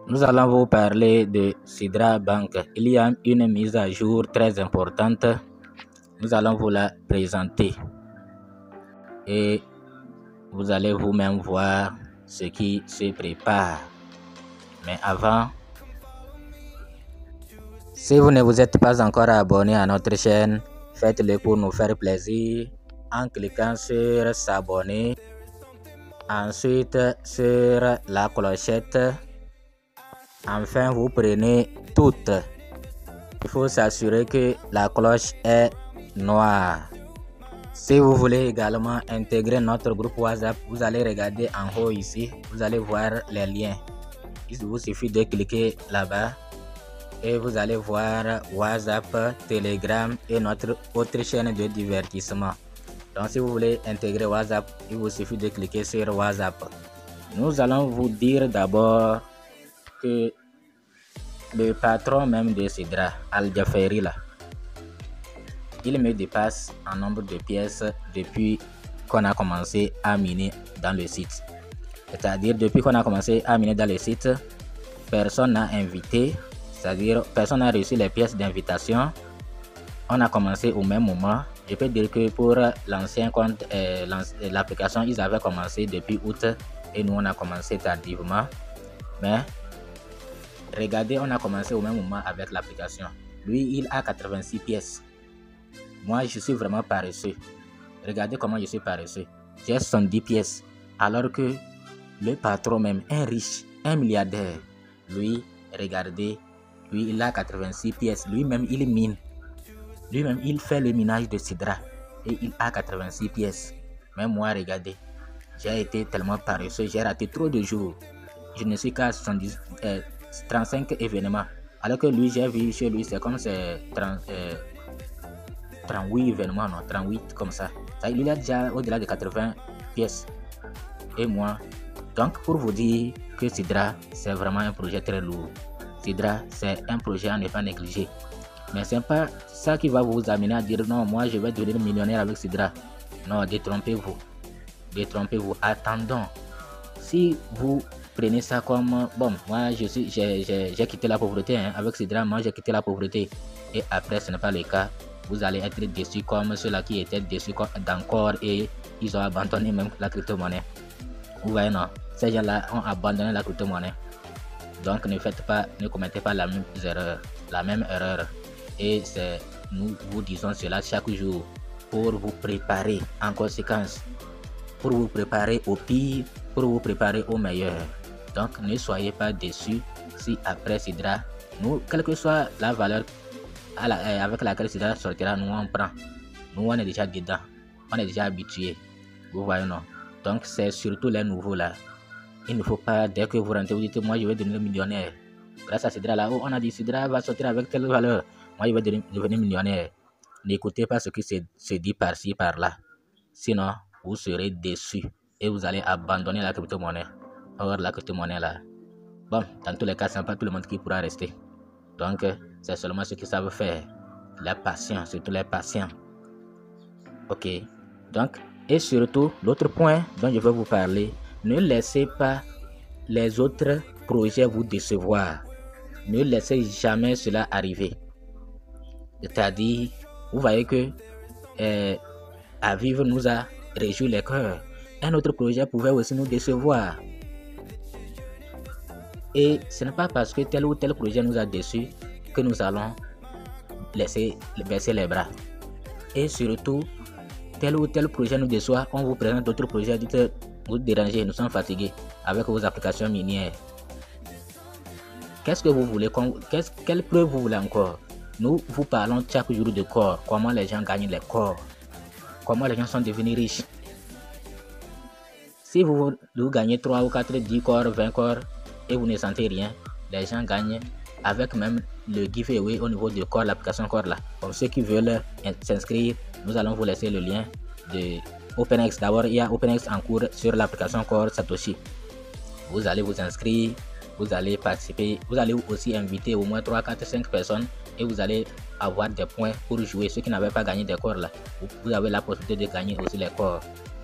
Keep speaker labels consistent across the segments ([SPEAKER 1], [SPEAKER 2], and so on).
[SPEAKER 1] Nous allons vous parler de Sidra Bank. Il y a une mise à jour très importante. Nous allons vous la présenter. Et vous allez vous-même voir ce qui se prépare. Mais avant, si vous ne vous êtes pas encore abonné à notre chaîne, faites-le pour nous faire plaisir en cliquant sur s'abonner. Ensuite, sur la clochette. Enfin, vous prenez toutes. Il faut s'assurer que la cloche est noire. Si vous voulez également intégrer notre groupe WhatsApp, vous allez regarder en haut ici. Vous allez voir les liens. Il vous suffit de cliquer là-bas et vous allez voir WhatsApp, Telegram et notre autre chaîne de divertissement. Donc, si vous voulez intégrer WhatsApp, il vous suffit de cliquer sur WhatsApp. Nous allons vous dire d'abord que le patron même de Sidra, Al-Jaferi là, il me dépasse en nombre de pièces depuis qu'on a commencé à miner dans le site. C'est-à-dire depuis qu'on a commencé à miner dans le site, personne n'a invité, c'est-à-dire personne n'a reçu les pièces d'invitation. On a commencé au même moment. Je peux dire que pour l'ancien compte, l'application, ils avaient commencé depuis août et nous on a commencé tardivement. Mais regardez, on a commencé au même moment avec l'application. Lui, il a 86 pièces. Moi, je suis vraiment paresseux. Regardez comment je suis paresseux. J'ai 70 pièces. Alors que le patron même, un riche, un milliardaire, lui, regardez, lui, il a 86 pièces. Lui-même, il mine. Lui-même, il fait le minage de Sidra. Et il a 86 pièces. Mais moi, regardez, j'ai été tellement paresseux. J'ai raté trop de jours. Je ne suis qu'à 35 événements. Alors que lui, j'ai vu chez lui, c'est comme c'est 38 événements, non, 38 comme ça. Il a déjà au-delà de 80 pièces. Et moi, donc pour vous dire que Sidra, c'est vraiment un projet très lourd. Sidra, c'est un projet à ne pas négliger. Mais ce n'est pas ça qui va vous amener à dire non, moi je vais devenir millionnaire avec Sidra. Non, détrompez-vous. Détrompez-vous. Attendons. Si vous prenez ça comme bon, moi j'ai quitté la pauvreté hein, avec Sidra, moi j'ai quitté la pauvreté. Et après, ce n'est pas le cas. Vous allez être déçus comme ceux-là qui étaient déçus d'encore et ils ont abandonné même la crypto-monnaie. Vous voyez, non? Ces gens-là ont abandonné la crypto-monnaie. Donc, ne commettez pas la même erreur. Et nous vous disons cela chaque jour pour vous préparer en conséquence, pour vous préparer au pire, pour vous préparer au meilleur. Donc, ne soyez pas déçus si après Sidra, nous, quelle que soit la valeur avec laquelle Sidra sortira, nous on prend. Nous on est déjà dedans, on est déjà habitué. Vous voyez, non? Donc, c'est surtout les nouveaux là. Il ne faut pas, dès que vous rentrez, vous dites, moi je vais devenir millionnaire. Grâce à Sidra là, on a dit Sidra va sortir avec telle valeur. Moi je vais devenir millionnaire. N'écoutez pas ce qui se dit par-ci, par-là. Sinon, vous serez déçus et vous allez abandonner la crypto-monnaie. Or, la crypto-monnaie là, bon, dans tous les cas, ce n'est pas tout le monde qui pourra rester. Donc, c'est seulement ceux qui savent faire. La patience, surtout les patients. Ok. Donc, et surtout, l'autre point dont je vais vous parler, ne laissez pas les autres projets vous décevoir. Ne laissez jamais cela arriver. C'est-à-dire, vous voyez que à vivre nous a réjoui les cœurs. Un autre projet pouvait aussi nous décevoir. Et ce n'est pas parce que tel ou tel projet nous a déçus que nous allons laisser baisser les bras. Et surtout, tel ou tel projet nous déçoit, on vous présente d'autres projets, dites vous dérangez, nous sommes fatigués avec vos applications minières. Qu'est-ce que vous voulez, quelle preuve vous voulez encore? Nous vous parlons chaque jour de corps, comment les gens gagnent les corps, comment les gens sont devenus riches. Si vous gagnez 3 ou 4, 10 corps, 20 corps et vous ne sentez rien, les gens gagnent avec même le giveaway au niveau de corps, l'application corps là. Pour ceux qui veulent s'inscrire, nous allons vous laisser le lien de OpenX. D'abord, il y a OpenX en cours sur l'application corps Satoshi. Vous allez vous inscrire, vous allez participer, vous allez aussi inviter au moins 3, 4, 5 personnes et vous allez avoir des points pour jouer. Ceux qui n'avaient pas gagné des corps là, vous avez la possibilité de gagner aussi les corps.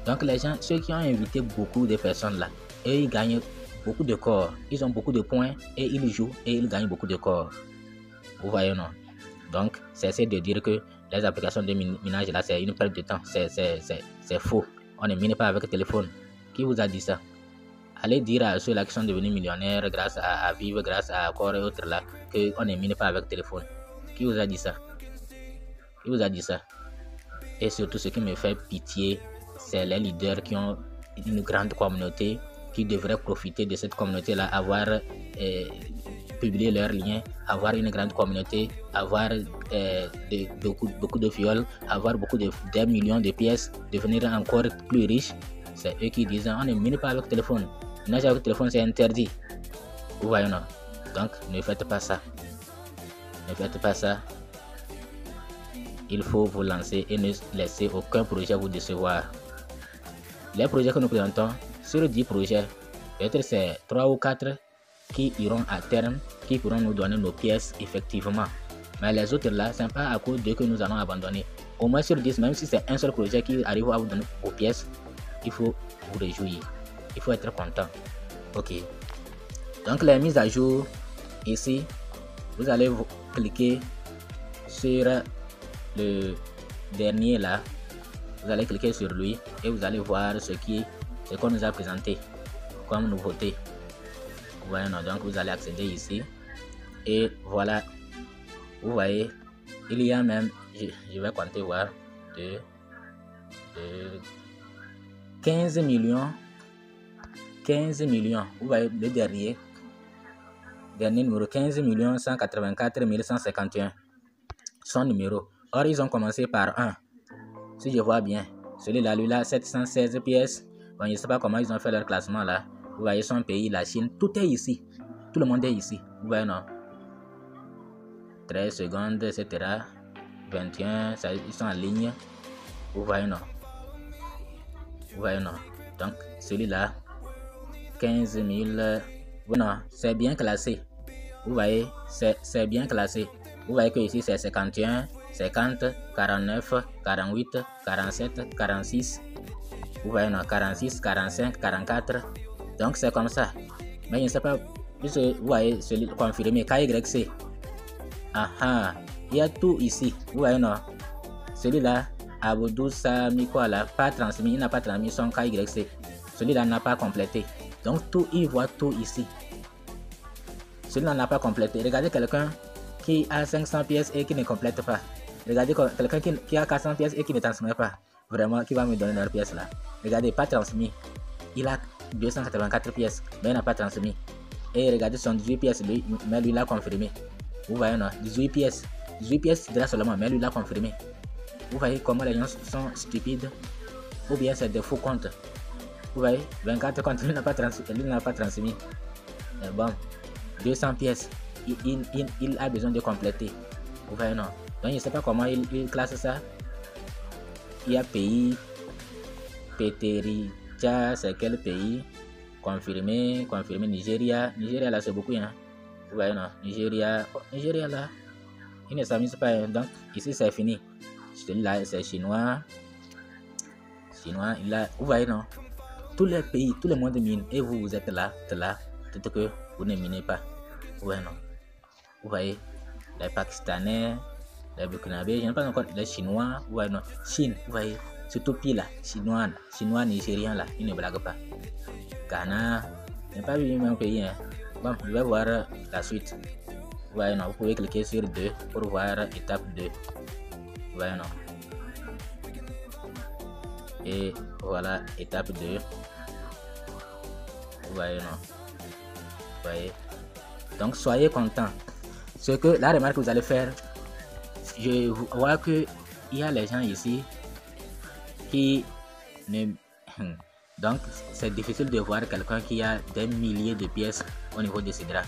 [SPEAKER 1] Donc les gens, ceux qui ont invité beaucoup de personnes là, eux ils gagnent beaucoup de corps. Ils ont beaucoup de points et ils jouent et ils gagnent beaucoup de corps. Vous voyez, non? Donc, c'est de dire que les applications de minage là, c'est une perte de temps. C'est faux. On ne mine pas avec le téléphone. Qui vous a dit ça? Allez dire à ceux-là qui sont devenus millionnaires grâce à Vivre, grâce à Corps et autres là, qu'on ne mine pas avec le téléphone. Qui vous a dit ça? Qui vous a dit ça? Et surtout, ce qui me fait pitié, c'est les leaders qui ont une grande communauté, qui devraient profiter de cette communauté-là, avoir publié leurs liens, avoir une grande communauté, avoir beaucoup de fioles, avoir beaucoup des millions de pièces, devenir encore plus riches. C'est eux qui disent on ne mine pas avec le téléphone. Minage avec le téléphone, c'est interdit. Vous voyez, non? Donc, ne faites pas ça. Ne faites pas ça. Il faut vous lancer et ne laisser aucun projet vous décevoir. Les projets que nous présentons, sur 10 projets, peut-être c'est 3 ou 4 qui iront à terme, qui pourront nous donner nos pièces effectivement. Mais les autres là, ce n'est pas à cause d'eux que nous allons abandonner. Au moins sur 10, même si c'est un seul projet qui arrive à vous donner vos pièces, il faut vous réjouir. Il faut être content. Ok. Donc les mises à jour, ici, vous allez cliquer sur le dernier là. Vous allez cliquer sur lui et vous allez voir ce qu'on nous a présenté comme nouveauté. Vous voyez, non? Donc vous allez accéder ici et voilà, vous voyez, il y a même, je vais compter voir, de 15 millions, vous voyez le dernier numéro, 15 184 151, son numéro. Or ils ont commencé par 1. Si je vois bien, celui-là, lui là, 716 pièces. Bon, je ne sais pas comment ils ont fait leur classement là. Vous voyez son pays, la Chine, tout est ici. Tout le monde est ici. Vous voyez, non? 13 secondes, etc. 21, ça, ils sont en ligne. Vous voyez, non? Vous voyez, non? Donc, celui-là, 15 000. Non, c'est bien classé. Vous voyez, c'est bien classé. Vous voyez que ici, c'est 51. 50, 49, 48, 47, 46, vous voyez, non, 46, 45, 44, donc c'est comme ça. Mais je ne sais pas, puisque vous voyez celui confirmé, KYC, il y a tout ici, vous voyez, non, celui-là, Aboudou Sami quoi là, pas transmis, il n'a pas transmis son KYC, celui-là n'a pas complété, donc tout, il voit tout ici, celui-là n'a pas complété. Regardez quelqu'un qui a 500 pièces et qui ne complète pas. Regardez quelqu'un qui a 400 pièces et qui ne transmet pas. Vraiment, qui va me donner leur pièce là. Regardez, pas transmis. Il a 284 pièces, mais il n'a pas transmis. Et regardez son 18 pièces, lui, mais lui l'a confirmé. Vous voyez, non? 18 pièces là seulement, mais lui l'a confirmé. Vous voyez comment les gens sont stupides? Ou bien c'est des faux comptes. Vous voyez, 24 comptes, lui n'a pas transmis. Bon, 200 pièces. Il a besoin de compléter. Vous voyez, non? Donc je ne sais pas comment il classe ça. Il y a pays, Petericha, c'est quel pays? Confirmé, Nigeria. Nigeria là c'est beaucoup, hein. Vous voyez, non? Nigeria là, il ne s'amuse pas, hein. Donc ici c'est fini. Celui-là c'est chinois, il a, vous voyez, non? Tous les pays, tout le monde mine et vous êtes là, tout que vous ne minez pas. Vous voyez, non? Vous voyez, les Pakistanais, les Burkinabés, je ne sais pas encore, les Chinois, vous voyez, non? Chine, vous voyez, surtout pile là, Chinois, Nigériens là, ils ne blaguent pas. Ghana, je n'ai pas vu même pays, hein. Bon, je vais voir la suite. Vous voyez, non? Vous pouvez cliquer sur 2 pour voir étape 2. Vous voyez, non? Et voilà, étape 2. Vous voyez, non? Vous voyez? Donc, soyez contents. Ce que la remarque que vous allez faire, je vois que il y a les gens ici qui ne... Donc, c'est difficile de voir quelqu'un qui a des milliers de pièces au niveau de Sidra.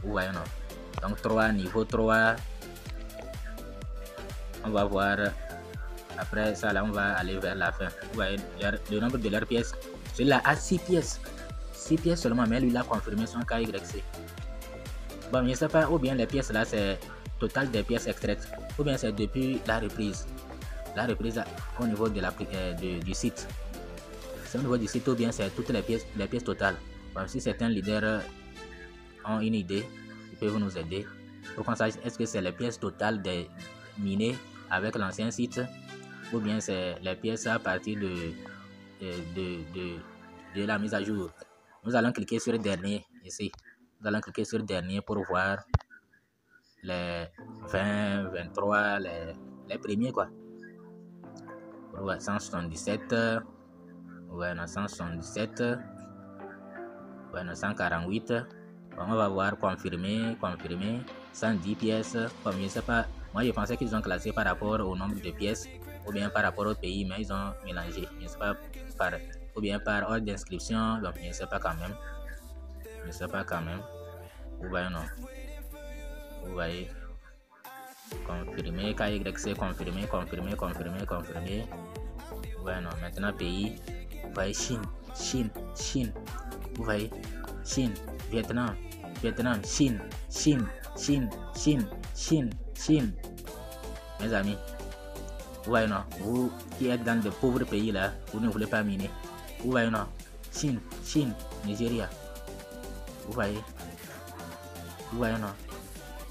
[SPEAKER 1] Vous voyez, non? Donc, 3, niveau 3. On va voir. Après ça, là, on va aller vers la fin. Vous voyez, le nombre de leurs pièces. Celui-là a 6 pièces. 6 pièces seulement, mais lui, il a confirmé son KYC. Bon, je ne sais pas, ou bien les pièces là, c'est total des pièces extraites, ou bien c'est depuis la reprise. La reprise au niveau de du site. C'est au niveau du site, ou bien c'est toutes les pièces totales. Bon, si certains leaders ont une idée, ils peuvent nous aider pour qu'on sache est-ce que c'est les pièces totales des minées avec l'ancien site ou bien c'est les pièces à partir de la mise à jour. Nous allons cliquer sur dernier ici. Nous allons cliquer sur dernier pour voir les 20, 23, les premiers quoi. On voit 177, ouais, 177, ouais, 148. Bon, on va voir confirmer, 110 pièces. Comme je ne sais pas, moi je pensais qu'ils ont classé par rapport au nombre de pièces ou bien par rapport au pays, mais ils ont mélangé. Je ne sais pas ou bien par ordre d'inscription, donc je ne sais pas quand même. Vous voyez non? Vous voyez? Confirmer, KYC, confirmer. Vous voyez non? Maintenant pays. Vous voyez Chine. Vous voyez? Chine, Vietnam, Chine. Mes amis, vous voyez non? Vous qui êtes dans de pauvres pays là, vous ne voulez pas miner. Vous voyez non? Chine, Nigeria. Vous voyez non?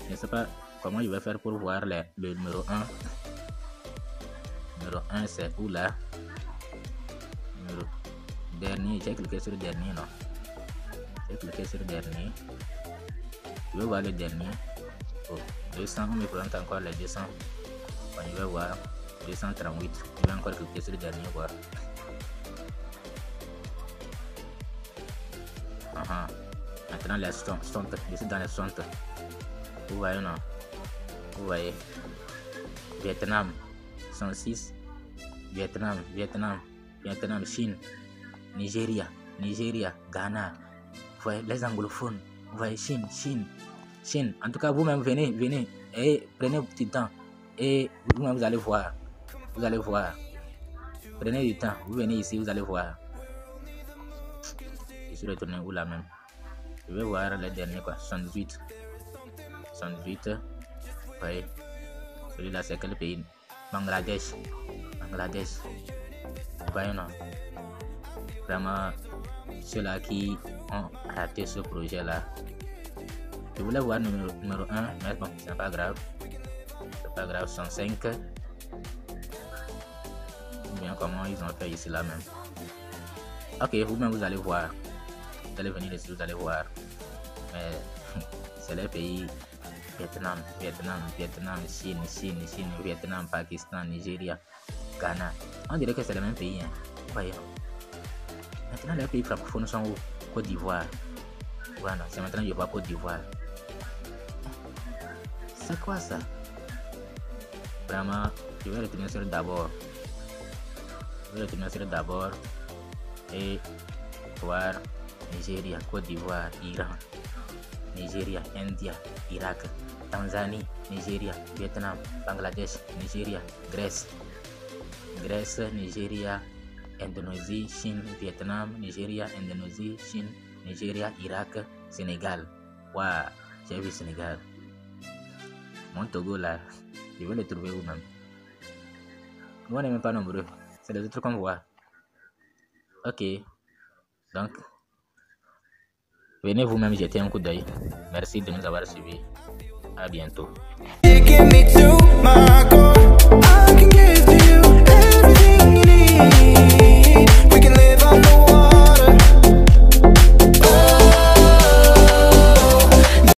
[SPEAKER 1] Je ne sais pas comment je vais faire pour voir le numéro 1. Numéro 1 c'est où là? Numéro dernier, j'ai cliqué sur dernier non? J'ai cliqué sur dernier. Je vais voir le dernier. Oh, 200, on me présente encore les 200. Bon, je vais voir 238. Je vais encore cliquer sur le dernier voir. Maintenant les sont ici dans les centres. Vous voyez non? Vous voyez Vietnam 106, Vietnam, Chine, Nigeria, Ghana. Vous voyez les anglophones. Vous voyez Chine. En tout cas, vous-même venez et prenez du temps et vous-même vous allez voir. Prenez du temps. Vous venez ici, vous allez voir. Je suis retourné où là même? Je vais voir les derniers quoi. 78. Vous voyez. Celui-là c'est quel pays? Bangladesh. Vous voyez non? Vraiment, ceux-là qui ont raté ce projet là. Je voulais voir numéro 1, mais bon, c'est pas grave. 105. Bien comment ils ont fait ici là même. Ok, vous-même vous allez voir. Vous allez venir ici, vous allez voir. Mais c'est les pays Vietnam, Chine, Vietnam, Pakistan, Nigeria, Ghana. On dirait que c'est le même pays. Hein. Voyez. Maintenant les pays francophones sont où? Côte d'Ivoire. Voilà, c'est maintenant que je vois Côte d'Ivoire. C'est quoi ça? Vraiment, je vais retourner sur d'abord. Et voir Nigeria, Côte d'Ivoire, Iran, Nigeria, India, Irak, Tanzanie, Nigeria, Vietnam, Bangladesh, Nigeria, Grèce, Nigeria, Indonésie, Chine, Vietnam, Nigeria, Indonésie, Chine, Nigeria, Irak, Sénégal. Waouh, j'ai vu Sénégal. Mon Togo là, je vais le trouver où même. Moi, on n'est même pas nombreux. C'est les autres qu'on voit. Ok. Donc, venez vous-même jeter un coup d'œil. Merci de nous avoir suivis. À bientôt. I can give to you everything you need.